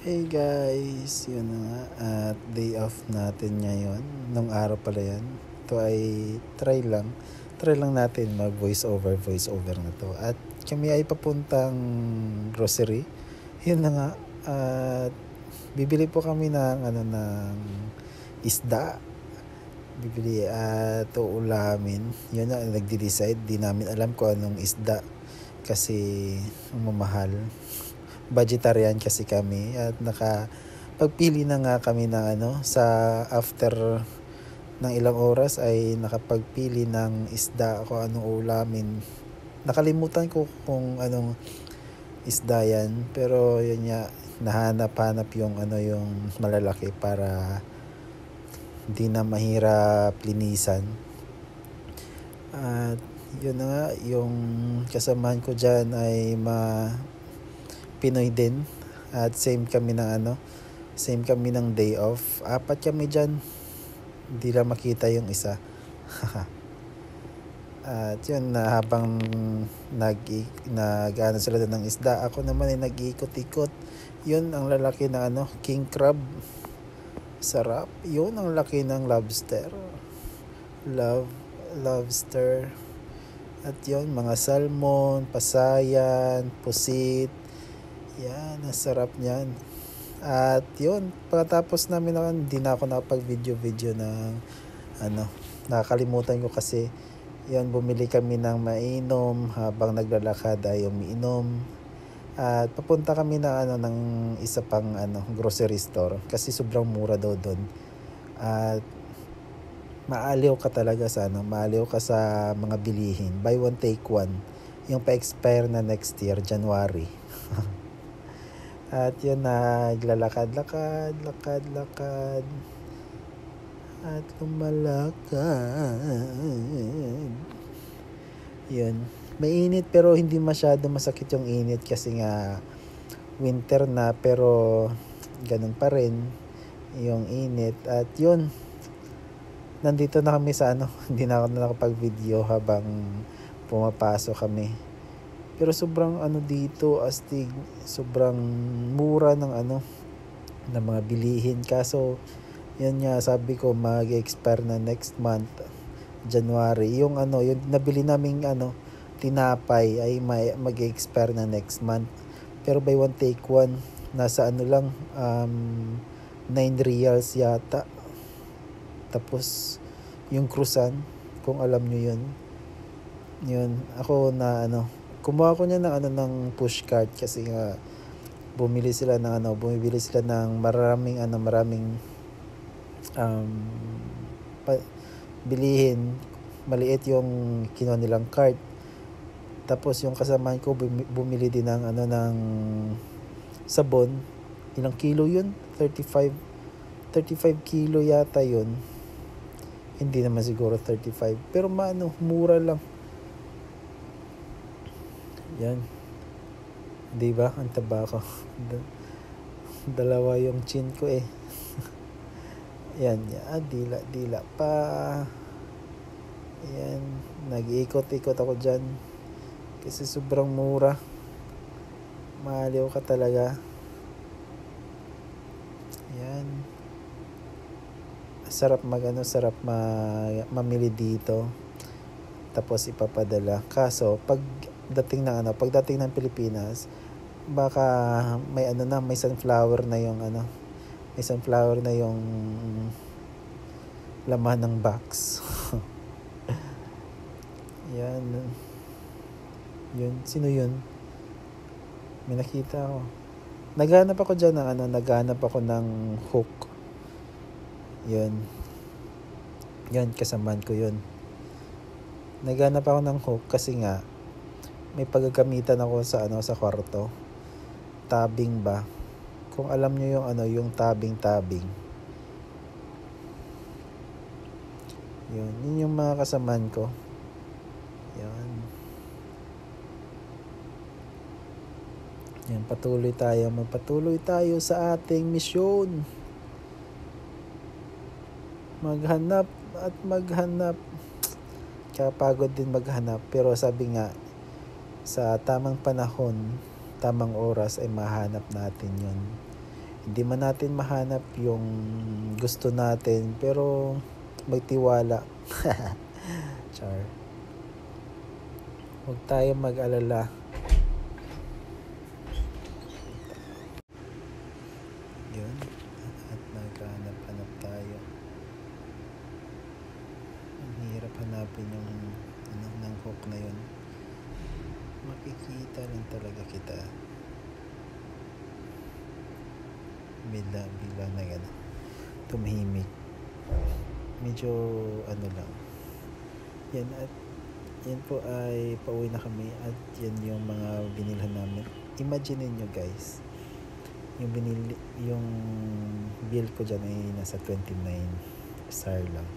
Hey guys, yun na nga at day off natin ngayon. Nung araw pala yan. Ito ay try lang. Try lang natin mag voice over na to. At kami ay papuntang grocery. Yun na nga. At bibili po kami ng isda. Bibili at uulamin. Yun na, nagde-decide. Di namin alam kung anong isda. Kasi mamahal. Vegetarian kasi kami at nakapagpili na nga kami ng sa after ng ilang oras ay nakapagpili ng isda kung anong ulamin. Nakalimutan ko kung anong isda yan, pero yun nga, nahanap-hanap yung yung malalaki para hindi na mahirap linisan. At yun na nga, yung kasamahan ko dyan ay Pinoy din. At same kami ng day off. Apat kami dyan. Hindi lang makita yung isa. At yun na habang nag-ano sila doon ng isda, ako naman ay nag-iikot-ikot. Yun ang lalaki na king crab. Sarap. Yun ang laki ng lobster. Lobster. At yun, mga salmon, pasayan, pusit. Yan, ang sarap niyan. At yun, pagkatapos namin hindi na ako nakapag-video ng nakakalimutan ko kasi yun, bumili kami ng mainom habang naglalakad ay umiinom. At papunta kami ng isa pang grocery store kasi sobrang mura daw doon. At maaliw ka talaga maaliw ka sa mga bilihin. Buy one take one. Yung pa-expire na next year, January. At yun, naglalakad-lakad at lumalakad. Yun. Mainit pero hindi masyado masakit yung init kasi nga winter na, pero ganun pa rin yung init. At yun, nandito na kami sa hindi na ako nakapag-video habang pumapasok kami. Pero sobrang dito, astig, sobrang mura ng ng mga bilihin. Kaso, yan nga, sabi ko mag-expire na next month, January. Yung yung nabili naming tinapay ay mag-expire na next month. Pero buy one take one, nasa lang, 9 reals yata. Tapos, yung croissant, kung alam nyo yun. Yun, ako kumuha ko niya ng push cart kasi nga bumibili sila ng maraming bilihin. Maliit yung kinuha nilang cart. Tapos yung kasamahan ko bumili din ng sabon. Ilang kilo yun? 35 kilo yata yun. Hindi naman siguro 35, pero mura lang. Yan. 'Di ba? Ang taba ko. Dalawa yung chin ko eh. Yan. Dila pa. Yan. Nag-iikot-ikot ako dyan. Kasi sobrang mura. Maaliw ka talaga. Yan. Sarap mamili dito. Tapos ipapadala. Kaso, pagdating ng Pilipinas, baka may may sunflower na yung laman ng box. Yan. Yun, sino yun? May nakita ako. Naghanap ako ng hook. Yun. Yan, kasamaan ko yun. Naghanap ako ng hook kasi nga may paggagamitan ako sa kwarto. Tabing ba? Kung alam niyo yung yung tabing. Yun yung mga kasamaan ko. Yan. Yan, magpatuloy tayo sa ating misyon. Maghanap. Kapagod din maghanap, pero sabi nga sa tamang panahon, tamang oras ay mahanap natin yun. Hindi man natin mahanap yung gusto natin, pero magtiwala. Char. Huwag tayo mag-alala. Yun. At naghahanap-hanap tayo. Ang hirap hanapin yung ng hook na yun. Makikita lang talaga kita. Bila na gano'n. Tumahimik. Medyo lang. Yan, at yan po ay pauwi na kami, at yan yung mga binilhan namin. Imagine nyo guys, yung bill ko dyan ay nasa 29 SAR lang.